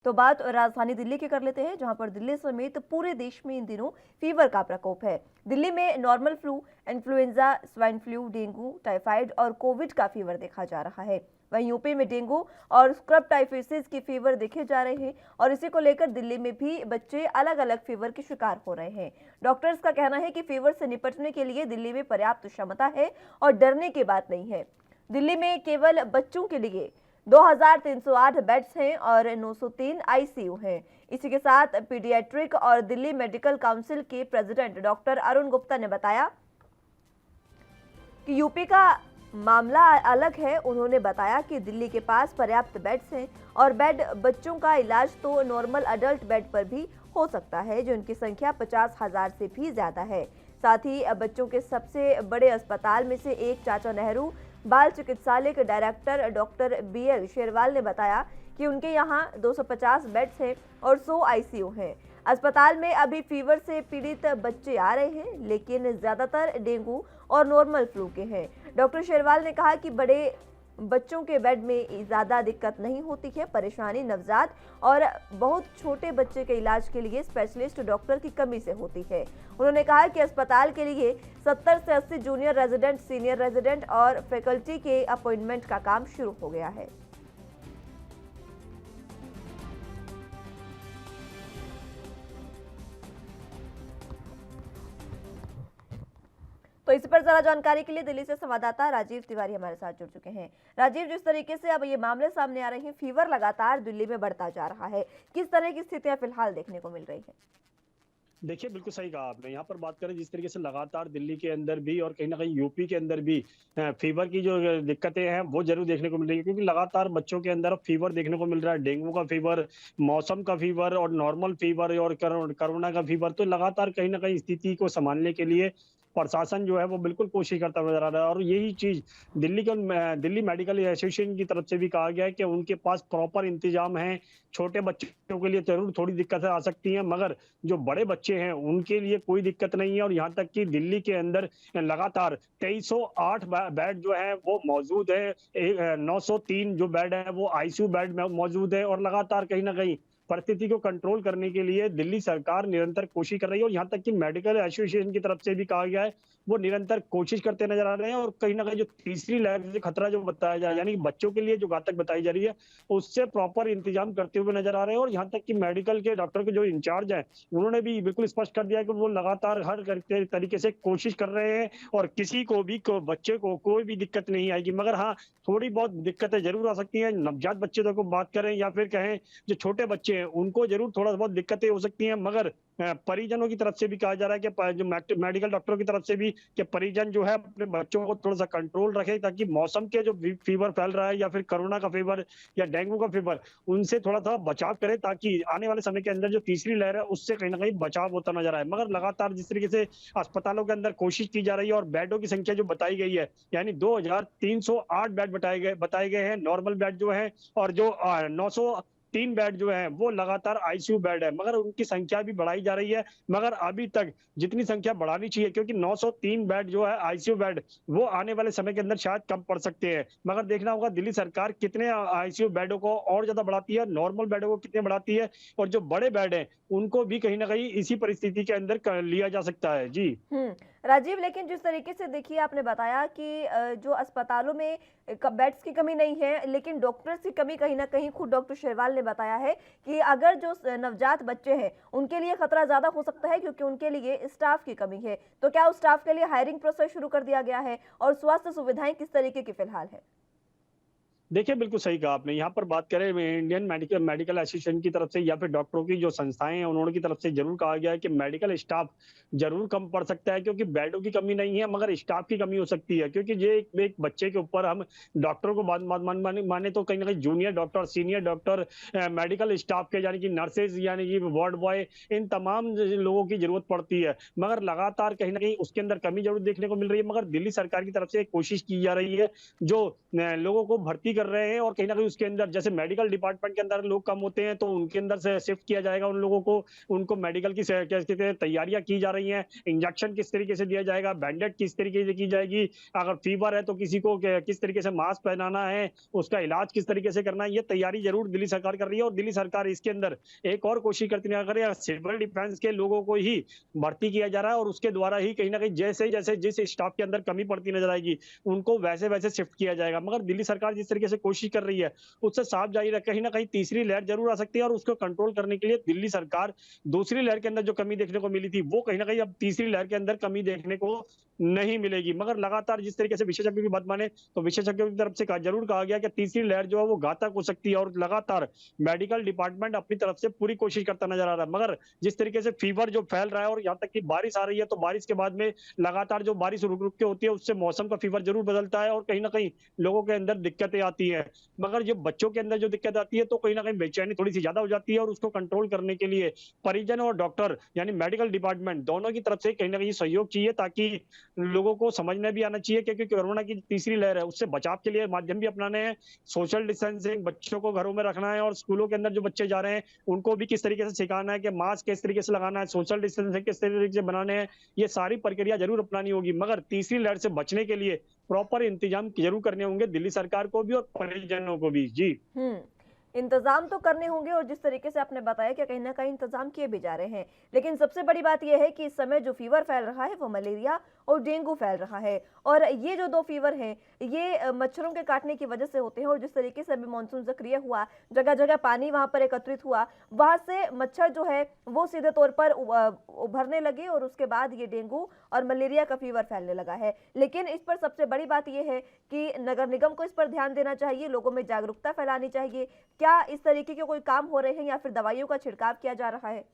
तो बात राजधानी दिल्ली की कर लेते हैं, जहां पर दिल्ली समेत पूरे देश में इन दिनों फीवर का प्रकोप है। दिल्ली में normal flu, influenza, swine flu, dengue, typhoid और कोविड का फीवर देखा जा रहा है। वहीं यूपी में डेंगू और स्क्रब टाइफिस की फीवर देखे जा रहे हैं और इसी को लेकर दिल्ली में भी बच्चे अलग अलग फीवर के शिकार हो रहे हैं। डॉक्टर्स का कहना है कि फीवर से निपटने के लिए दिल्ली में पर्याप्त क्षमता है और डरने की बात नहीं है। दिल्ली में केवल बच्चों के लिए 2308 बेड्स हैं और 903 आईसीयू हैं। इसी के साथ पीडियाट्रिक और दिल्ली मेडिकल काउंसिल के प्रेसिडेंट डॉक्टर अरुण गुप्ता ने बताया कि यूपी का मामला अलग है। उन्होंने बताया कि दिल्ली के पास पर्याप्त बेड्स हैं और बेड बच्चों का इलाज तो नॉर्मल अडल्ट बेड पर भी हो सकता है, जो इनकी संख्या 50,000 से भी ज्यादा है। साथ ही बच्चों के सबसे बड़े अस्पताल में से एक चाचा नेहरू बाल चिकित्सालय के डायरेक्टर डॉक्टर बीएल शेरवाल ने बताया कि उनके यहाँ 250 बेड्स हैं और 100 आईसीयू हैं। अस्पताल में अभी फीवर से पीड़ित बच्चे आ रहे हैं, लेकिन ज्यादातर डेंगू और नॉर्मल फ्लू के हैं। डॉक्टर शेरवाल ने कहा कि बड़े बच्चों के बेड में ज्यादा दिक्कत नहीं होती है। परेशानी नवजात और बहुत छोटे बच्चे के इलाज के लिए स्पेशलिस्ट डॉक्टर की कमी से होती है। उन्होंने कहा कि अस्पताल के लिए 70 से 80 जूनियर रेजिडेंट, सीनियर रेजिडेंट और फैकल्टी के अपॉइंटमेंट का काम शुरू हो गया है। तो इस पर जरा जानकारी के लिए दिल्ली से संवाददाता राजीव तिवारी हमारे साथ जुड़ चुके हैं। राजीव, जिस तरीके से अब ये मामले सामने आ रहे हैं, फीवर लगातार दिल्ली में बढ़ता जा रहा है, किस तरह की स्थितियां फिलहाल देखने को मिल रही है? देखिए, बिल्कुल सही कहा आपने। यहाँ पर बात करें जिस तरीके से लगातार दिल्ली के अंदर भी और कहीं न कहीं यूपी के अंदर भी फीवर की जो दिक्कतें हैं वो ज़रूर देखने को मिल रही है, क्योंकि लगातार बच्चों के अंदर अब फीवर देखने को मिल रहा है। डेंगू का फीवर, मौसम का फीवर और नॉर्मल फीवर और कोरोना का फीवर। तो लगातार कहीं न कहीं स्थिति को सँभालने के लिए प्रशासन जो है वो बिल्कुल कोशिश करता नज़र आ रहा है, और यही चीज़ दिल्ली मेडिकल एसोसिएशन की तरफ से भी कहा गया है कि उनके पास प्रॉपर इंतज़ाम है। छोटे बच्चों के लिए ज़रूर थोड़ी दिक्कतें आ सकती हैं, मगर जो बड़े बच्चे हैं उनके लिए कोई दिक्कत नहीं है। और यहाँ तक कि दिल्ली के अंदर लगातार 2308 बेड जो है वो मौजूद है। 903 जो बेड है वो आईसीयू बेड में मौजूद है, और लगातार कहीं ना कहीं परिस्थिति को कंट्रोल करने के लिए दिल्ली सरकार निरंतर कोशिश कर रही है। और यहाँ तक कि मेडिकल एसोसिएशन की तरफ से भी कहा गया है, वो निरंतर कोशिश करते नजर आ रहे हैं। और कहीं ना कहीं जो तीसरी लहर से खतरा जो बताया जा रहा है, यानी कि बच्चों के लिए जो घातक बताई जा रही है, उससे प्रॉपर इंतजाम करते हुए नजर आ रहे हैं। और यहाँ तक कि मेडिकल के डॉक्टर के जो इंचार्ज है, उन्होंने भी बिल्कुल स्पष्ट कर दिया कि वो लगातार हर तरीके से कोशिश कर रहे हैं और किसी को भी बच्चे को कोई भी दिक्कत नहीं आएगी। मगर हाँ, थोड़ी बहुत दिक्कतें जरूर आ सकती हैं। नवजात बच्चे को बात करें या फिर कहें जो छोटे बच्चे हैं, उनको जरूर थोड़ा बहुत दिक्कतें हो सकती हैं। मगर परिजनों की तरफ से भी कहा जा रहा है कि जो मेडिकल डॉक्टरों की तरफ से भी कि परिजन जो है अपने बच्चों को थोड़ा सा कंट्रोल रखे, ताकि मौसम के जो फीवर फैल रहा है या फिर कोरोना का फीवर या डेंगू का फीवर, उनसे थोड़ा सा बचाव करे, ताकि आने वाले समय के अंदर जो तीसरी लहर है उससे कहीं ना कहीं बचाव होता नजर आए। मगर लगातार जिस तरीके से अस्पतालों के अंदर कोशिश की जा रही है और बेडों की संख्या जो बताई गई है, यानी 2308 बेड बताए गए हैं नॉर्मल बेड जो है, और जो 903 बेड जो है वो लगातार आईसीयू बेड है। मगर उनकी संख्या भी बढ़ाई जा रही है, मगर अभी तक जितनी संख्या बढ़ानी चाहिए, क्योंकि 903 बेड जो है आईसीयू बेड, वो आने वाले समय के अंदर शायद कम पड़ सकते हैं। मगर देखना होगा दिल्ली सरकार कितने आईसीयू बेडों को और ज्यादा बढ़ाती है, नॉर्मल बेडों को कितने बढ़ाती है, और जो बड़े बेड हैं उनको भी कहीं ना कहीं इसी परिस्थिति के अंदर लिया जा सकता है। जी राजीव, लेकिन जिस तरीके से देखिए आपने बताया कि जो अस्पतालों में बेड्स की कमी नहीं है, लेकिन डॉक्टर्स की कमी कहीं ना कहीं खुद डॉक्टर शेरवाल ने बताया है कि अगर जो नवजात बच्चे हैं उनके लिए खतरा ज्यादा हो सकता है, क्योंकि उनके लिए स्टाफ की कमी है। तो क्या उस स्टाफ के लिए हायरिंग प्रोसेस शुरू कर दिया गया है और स्वास्थ्य सुविधाएं किस तरीके की फिलहाल है? देखिए, बिल्कुल सही कहा आपने। यहाँ पर बात करें इंडियन मेडिकल मेडिकल एसोसिएशन की तरफ से या फिर डॉक्टरों की जो संस्थाएं हैं, उन्होंने की तरफ से जरूर कहा गया है कि मेडिकल स्टाफ जरूर कम पड़ सकता है, क्योंकि बेडों की कमी नहीं है मगर स्टाफ की कमी हो सकती है। क्योंकि ये एक बच्चे के ऊपर हम डॉक्टरों को माने तो कहीं ना कहीं junior doctor, senior doctor, medical staff के यानी कि नर्सेज, यानी कि वार्ड बॉय, इन तमाम लोगों की जरूरत पड़ती है। मगर लगातार कहीं ना कहीं उसके अंदर कमी जरूर देखने को मिल रही है। मगर दिल्ली सरकार की तरफ से एक कोशिश की जा रही है जो लोगों को भर्ती कर रहे हैं और कहीं न कहीं उसके अंदर जैसे मेडिकल डिपार्टमेंट के अंदर लोग कम होते हैं, तो उनके अंदर से शिफ्ट किया जाएगा उन लोगों को। उनको मेडिकल की क्या कहते हैं तैयारियाँ की जा रही हैं, इंजेक्शन किस तरीके से दिया जाएगा, बैंडेज किस तरीके से की जाएगी, अगर फीवर है तो किसी को किस तरीके से मास्क पहनाना है, उसका इलाज किस तरीके से करना है, ये तैयारी ज़रूर दिल्ली सरकार कर रही है और दिल्ली सरकार इसके अंदर एक और कोशिश करती है, अगर ये सिविल डिफेंस के लोगों को ही भर्ती किया जा रहा है और उसके द्वारा ही कहीं न कहीं जैसे-जैसे जिस स्टाफ के अंदर कमी पड़ती नज़र आएगी, उनको वैसे-वैसे शिफ्ट किया जाएगा। मगर दिल्ली सरकार जिस तरीके से कोशिश कर रही है, उससे साफ ज़ाहिर है कहीं न कहीं तीसरी लहर ज़रूर आ सकती है और उसको कंट्रोल करने के लिए दिल्ली सरकार दूसरी लहर के अंदर जो कमी देखने को मिली थी, वो कहीं न कहीं अब तीसरी लहर के अंदर कमी देखने को नहीं मिलेगी। मगर लगातार जिस तरीके से विशेषज्ञों की बात माने, तो विशेषज्ञों की तरफ से ज़रूर कहा गया कि तीसरी लहर जो है वो घातक हो सकती है और लगातार मेडिकल डिपार्टमेंट अपनी तरफ से पूरी कोशिश करता नज़र आ रहा है। मगर जिस तरीके से फीवर जो फैल रहा है और यहाँ तक कि बारिश आ रही है, तो बारिश के बाद में लगातार जो बारिश रुक-रुक के होती है, उससे मौसम का फीवर ज़रूर बदलता है और कहीं न कहीं लोगों के अंदर दिक्कतें आती हैं। मगर जो बच्चों के अंदर जो दिक्कत आती है, तो कहीं न कहीं बेचैनी थोड़ी-सी ज़्यादा हो जाती है और उसको कंट्रोल करने के लिए परिजन और डॉक्टर यानी मेडिकल डिपार्टमेंट दोनों की तरफ से कहीं न कहीं सहयोग चाहिए, ताकि लोगों को समझ में भी आना चाहिए, क्योंकि कोरोना की तीसरी लहर है, उससे बचाव के लिए माध्यम भी अपनाने हैं। सोशल डिस्टेंसिंग, बच्चों को घरों में रखना है और स्कूलों के अंदर जो बच्चे जा रहे हैं, उनको भी किस तरीके से सिखाना है कि मास्क किस तरीके से लगाना है, सोशल डिस्टेंसिंग किस तरीके से बनाने हैं, ये सारी प्रक्रिया ज़रूर अपनानी होगी। मगर तीसरी लहर से बचने के लिए प्रॉपर इंतजाम ज़रूर करने होंगे दिल्ली सरकार को भी और परिजनों को भी। जी। हुँ। इंतज़ाम तो करने होंगे और जिस तरीके से आपने बताया कि कहीं न कहीं इंतज़ाम किए भी जा रहे हैं। लेकिन सबसे बड़ी बात ये है कि इस समय जो फ़ीवर फैल रहा है वो मलेरिया और डेंगू फैल रहा है। और ये जो 2 फ़ीवर हैं ये मच्छरों के काटने की वज़ह से होते हैं और जिस तरीके से अभी मानसून सक्रिय हुआ, जगह-जगह पानी वहाँ पर एकत्रित हुआ, वहाँ से मच्छर जो है वो सीधे तौर पर उभरने लगे और उसके बाद ये डेंगू और मलेरिया का फ़ीवर फैलने लगा है। लेकिन इस पर सबसे बड़ी बात ये है कि नगर निगम को इस पर ध्यान देना चाहिए, लोगों में जागरूकता फैलानी चाहिए। क्या इस तरीके के कोई काम हो रहे हैं या फिर दवाइयों का छिड़काव किया जा रहा है?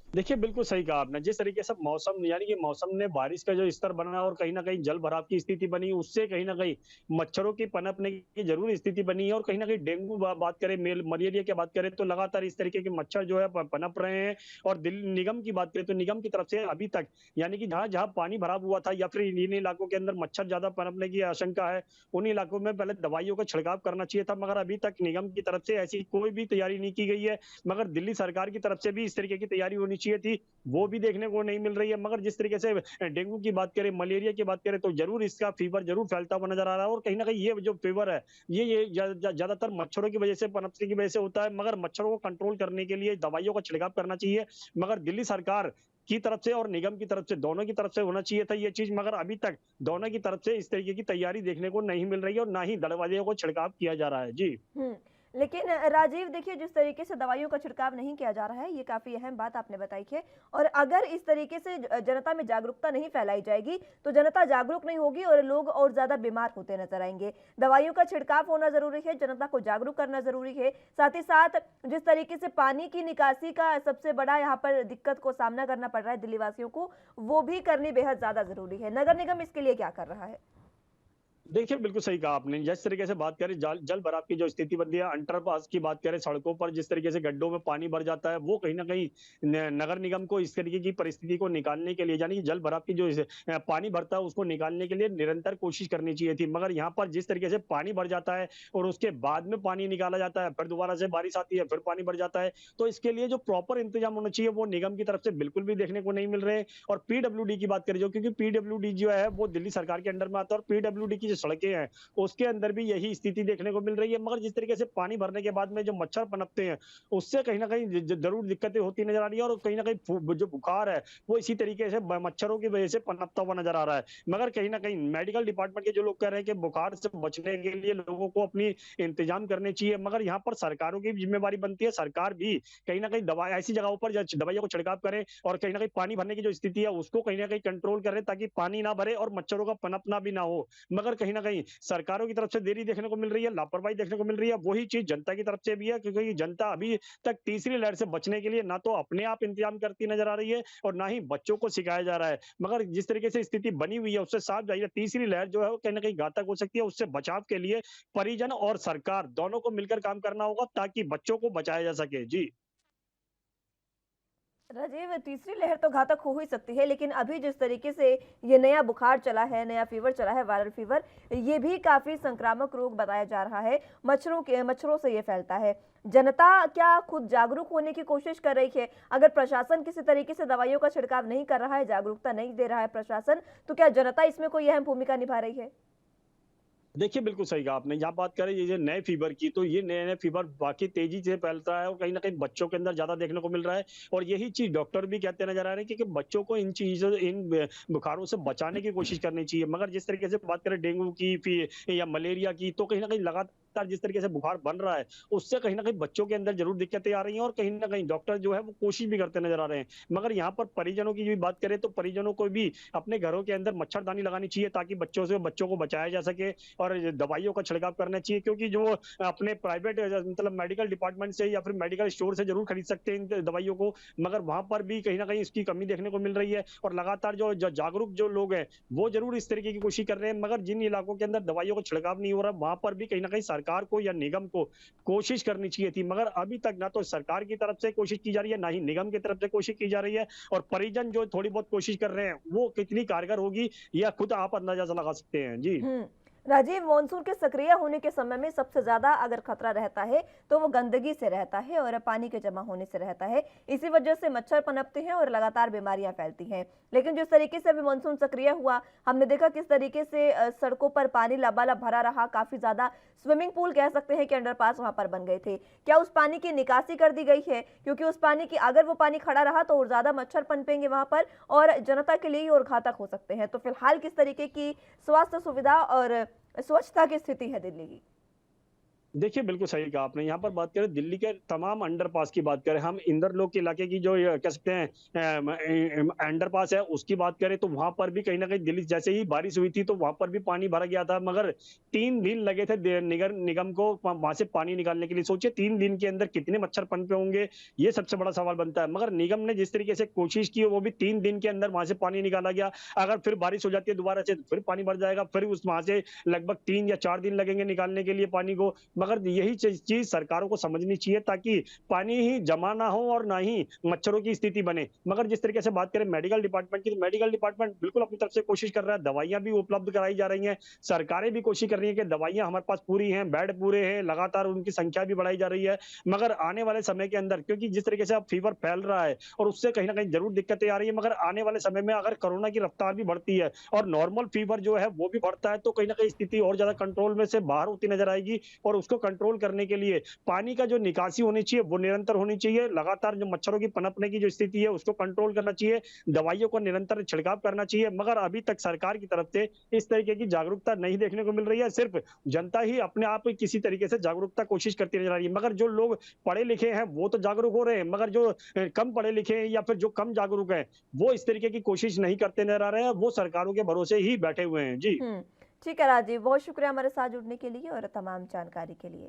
देखिए, बिल्कुल सही कहा आपने। जिस तरीके से मौसम यानी कि मौसम ने बारिश का जो स्तर बना और कहीं न कहीं जल-भराव की स्थिति बनी, उससे कहीं न कहीं मच्छरों की पनपने की ज़रूर स्थिति बनी है और कहीं न कहीं डेंगू बात करें, मलेरिया की बात करें, तो लगातार इस तरीके के मच्छर जो है प पनप रहे हैं और दिल्ली निगम की बात करें, तो निगम की तरफ से अभी तक यानी कि जहाँ-जहाँ पानी भरा हुआ था या फिर इन इलाकों के अंदर मच्छर ज़्यादा पनपने की आशंका है, उन इलाकों में पहले दवाइयों का छिड़काव करना चाहिए था, मगर अभी तक निगम की तरफ से ऐसी कोई भी तैयारी नहीं की गई है। मगर दिल्ली सरकार की तरफ से भी इस तरीके की तैयारी होनी चाहिए थी, वो भी देखने को नहीं मिल रही है। मगर जिस तरीके से डेंगू की बात करें, मलेरिया की बात करें, तो ज़रूर इसका फ़ीवर ज़रूर फैलता हुआ नज़र आ रहा है और कहीं न कहीं ये जो फ़ीवर है, ये ज़्यादातर मच्छरों की वजह से, पनपने की वजह से होता है। मगर मच्छरों को कंट्रोल करने के लिए दवाइयों का छिड़काव करना चाहिए। मगर दिल्ली सरकार की तरफ से और निगम की तरफ से, दोनों की तरफ से होना चाहिए था ये चीज़, मगर अभी तक दोनों की तरफ से इस तरीके की तैयारी देखने को नहीं मिल रही है और ना ही दवाइयों को छिड़काव किया जा रहा है। जी। हुँ। लेकिन राजीव देखिए जिस तरीके से दवाइयों का छिड़काव नहीं किया जा रहा है, ये काफ़ी अहम बात आपने बताई है और अगर इस तरीके से जनता में जागरूकता नहीं फैलाई जाएगी, तो जनता जागरूक नहीं होगी और लोग और ज़्यादा बीमार होते नज़र आएँगे। दवाइयों का छिड़काव होना ज़रूरी है, जनता को जागरूक करना ज़रूरी है। साथ ही साथ जिस तरीके से पानी की निकासी का सबसे बड़ा यहाँ पर दिक्कत को सामना करना पड़ रहा है दिल्ली वासियों को, वो भी करनी बेहद ज़्यादा ज़रूरी है। नगर निगम इसके लिए क्या कर रहा है? देखिए, बिल्कुल सही कहा आपने। जिस तरीके से बात करें जल-भराव की जो स्थिति बनती है, अंडरपास की बात करें, सड़कों पर जिस तरीके से गड्ढों में पानी भर जाता है, वो कहीं न कहीं न नगर निगम को इस तरीके की परिस्थिति को निकालने के लिए, यानी कि जल-भराव की जो पानी भरता है, उसको निकालने के लिए निरंतर कोशिश करनी चाहिए थी। मगर यहाँ पर जिस तरीके से पानी भर जाता है और उसके बाद में पानी निकाला जाता है, फिर दोबारा से बारिश आती है, फिर पानी भर जाता है, तो इसके लिए जो प्रॉपर इंतज़ाम होना चाहिए, वो निगम की तरफ से बिल्कुल भी देखने को नहीं मिल रहे हैं। और पीडब्ल्यूडी की बात करें जो, क्योंकि पीडब्ल्यूडी जो है, वो दिल्ली सरकार के अंडर में आता है और पीडब्ल्यूडी की जो सड़कें हैं, उसके अंदर भी यही स्थिति देखने को मिल रही है। मगर जिस तरीके से पानी भरने के बाद में जो मच्छर पनपते हैं, उससे कहीं न कहीं ज़रूर दिक्कतें होती नज़र आ रही है और कहीं न कहीं जो बुखार है, वो इसी तरीके से मच्छरों की वजह से पनपता हुआ नज़र आ रहा है। मगर कहीं न कहीं मेडिकल डिपार्टमेंट के जो लोग कह रहे हैं कि बुखार से बचने के लिए लोगों को अपनी इंतजाम करने चाहिए, मगर यहाँ पर सरकारों की भी ज़िम्मेवारी बनती है। सरकार भी कहीं न कहीं दवा ऐसी जगहों पर दवाइयों को छिड़काव करें और कहीं न कहीं पानी भरने की जो स्थिति है, उसको कहीं न कहीं कंट्रोल करें, ताकि पानी ना भरे और मच्छरों का पनपना भी ना हो। मगर कहीं न कहीं सरकारों की तरफ से देरी देखने को मिल रही है, लापरवाही देखने को मिल रही है। वही चीज़ जनता की तरफ से भी है, क्योंकि जनता अभी तक तीसरी लहर से बचने के लिए ना तो अपने आप इंतजाम करती नज़र आ रही है और ना ही बच्चों को सिखाया जा रहा है। मगर जिस तरीके से स्थिति बनी हुई है, उससे साफ ज़ाहिर है तीसरी लहर जो है, वो कहीं न कहीं घातक हो सकती है। उससे बचाव के लिए परिजन और सरकार दोनों को मिलकर काम करना होगा, ताकि बच्चों को बचाया जा सके। जी। राजीव, तीसरी लहर तो घातक हो ही सकती है, लेकिन अभी जिस तरीके से ये नया बुखार चला है, नया फीवर चला है, वायरल फीवर, ये भी काफी संक्रामक रोग बताया जा रहा है। मच्छरों से ये फैलता है। जनता क्या खुद जागरूक होने की कोशिश कर रही है? अगर प्रशासन किसी तरीके से दवाइयों का छिड़काव नहीं कर रहा है, जागरूकता नहीं दे रहा है प्रशासन, तो क्या जनता इसमें कोई अहम भूमिका निभा रही है? देखिए, बिल्कुल सही कहा आपने। यहाँ बात करें ये जो नए फ़ीवर की, तो ये नए-नए फ़ीवर वाक़ई तेज़ी से फैलता है और कहीं न कहीं बच्चों के अंदर ज़्यादा देखने को मिल रहा है और यही चीज़ डॉक्टर भी कहते नज़र आ रहे हैं कि बच्चों को इन चीज़ों इन ब बुखारों से बचाने की कोशिश करनी चाहिए। मगर जिस तरीके से बात करें डेंगू की या मलेरिया की, तो कहीं न कहीं लगातार जिस तरीके से बुखार बन रहा है, उससे कहीं न कहीं बच्चों के अंदर ज़रूर दिक्कतें आ रही हैं और कहीं न कहीं डॉक्टर जो है वो कोशिश भी करते नज़र आ रहे हैं। मगर यहाँ पर परिजनों की भी बात करें, तो परिजनों को भी अपने घरों के अंदर मच्छरदानी लगानी चाहिए ताकि बच्चों को बचाया जा सके और ये दवाइयों का छिड़काव करना चाहिए क्योंकि जो अपने प्राइवेट मतलब मेडिकल डिपार्टमेंट से या फिर मेडिकल स्टोर से ज़रूर खरीद सकते हैं इन दवाइयों को, मगर वहाँ पर भी कहीं न कहीं इसकी कमी देखने को मिल रही है और लगातार जो जागरूक जो लोग हैं, वो ज़रूर इस तरीके की कोशिश कर रहे हैं, मगर जिन इलाकों के अंदर दवाइयों का छिड़काव नहीं हो रहा, वहाँ पर भी कहीं न कहीं सरकार को या निगम को कोशिश करनी चाहिए थी, मगर अभी तक ना तो सरकार की तरफ से कोशिश की जा रही है, ना ही निगम की तरफ से कोशिश की जा रही है और परिजन जो थोड़ी बहुत कोशिश कर रहे हैं, वो कितनी कारगर होगी, यह खुद आप अंदाज़ा लगा सकते हैं। जी। राजीव, मॉनसून के सक्रिय होने के समय में सबसे ज्यादा अगर खतरा रहता है तो वो गंदगी से रहता है और पानी के जमा होने से रहता है। इसी वजह से मच्छर पनपते हैं और लगातार बीमारियां फैलती हैं। लेकिन जिस तरीके से अभी मॉनसून सक्रिय हुआ, हमने देखा किस तरीके से सड़कों पर पानी लबालब भरा रहा। काफी ज्यादा स्विमिंग पूल कह सकते हैं कि अंडरपास वहां पर बन गए थे। क्या उस पानी की निकासी कर दी गई है? क्योंकि उस पानी की अगर वो पानी खड़ा रहा तो और ज्यादा मच्छर पनपेंगे वहां पर और जनता के लिए ही और घातक हो सकते हैं। तो फिलहाल किस तरीके की स्वास्थ्य सुविधा और स्वच्छता की स्थिति है दिल्ली की? देखिए, बिल्कुल सही कहा आपने। यहाँ पर बात करें दिल्ली के तमाम अंडरपास की बात करें, हम इंदरलोक इलाके की जो ये कह सकते हैं अंडरपास है, उसकी बात करें तो वहाँ पर भी कहीं न कहीं दिल्ली जैसे ही बारिश हुई थी, तो वहाँ पर भी पानी भरा गया था। मगर 3 दिन लगे थे दे निगर निगम को वहाँ से पानी निकालने के लिए। सोचिए 3 दिन के अंदर कितने मच्छर पनपे होंगे, ये सबसे बड़ा सवाल बनता है। मगर निगम ने जिस तरीके से कोशिश की, वो भी 3 दिन के अंदर वहाँ से पानी निकाला गया। अगर फिर बारिश हो जाती है दोबारा से, फिर पानी भर जाएगा, फिर उस वहाँ से लगभग 3 या 4 दिन लगेंगे निकालने के लिए पानी को। मगर यही चीज़ सरकारों को समझनी चाहिए ताकि पानी ही जमा ना हो और ना ही मच्छरों की स्थिति बने। मगर जिस तरीके से बात करें मेडिकल डिपार्टमेंट की, तो मेडिकल डिपार्टमेंट बिल्कुल अपनी तरफ से कोशिश कर रहा है, दवाइयाँ भी उपलब्ध कराई जा रही हैं। सरकारें भी कोशिश कर रही हैं कि दवाइयाँ हमारे पास पूरी हैं, बेड पूरे हैं, लगातार उनकी संख्या भी बढ़ाई जा रही है। मगर आने वाले समय के अंदर क्योंकि जिस तरीके से अब फीवर फैल रहा है और उससे कहीं न कहीं ज़रूर दिक्कतें आ रही हैं, मगर आने वाले समय में अगर कोरोना की रफ्तार भी बढ़ती है और नॉर्मल फीवर जो है वो भी बढ़ता है, तो कहीं न कहीं स्थिति और ज़्यादा कंट्रोल में से बाहर होती नज़र आएगी और उसको कंट्रोल करने के लिए पानी का जो निकासी होनी चाहिए वो निरंतर होनी चाहिए। लगातार जो मच्छरों की पनपने की जो स्थिति है उसको कंट्रोल करना चाहिए। दवाइयों का निरंतर छिड़काव करना चाहिए। मगर अभी तक सरकार की तरफ से इस तरीके की जागरूकता नहीं देखने को मिल रही है। सिर्फ जनता ही अपने आप ही किसी तरीके से जागरूकता कोशिश करती नजर आ रही है। मगर जो लोग पढ़े लिखे हैं वो तो जागरूक हो रहे हैं, मगर जो कम पढ़े लिखे हैं या फिर जो कम जागरूक हैं, वो इस तरीके की कोशिश नहीं करते नजर आ रहे हैं। वो सरकारों के भरोसे ही बैठे हुए हैं। जी। ठीक है राजीव, बहुत शुक्रिया हमारे साथ जुड़ने के लिए और तमाम जानकारी के लिए।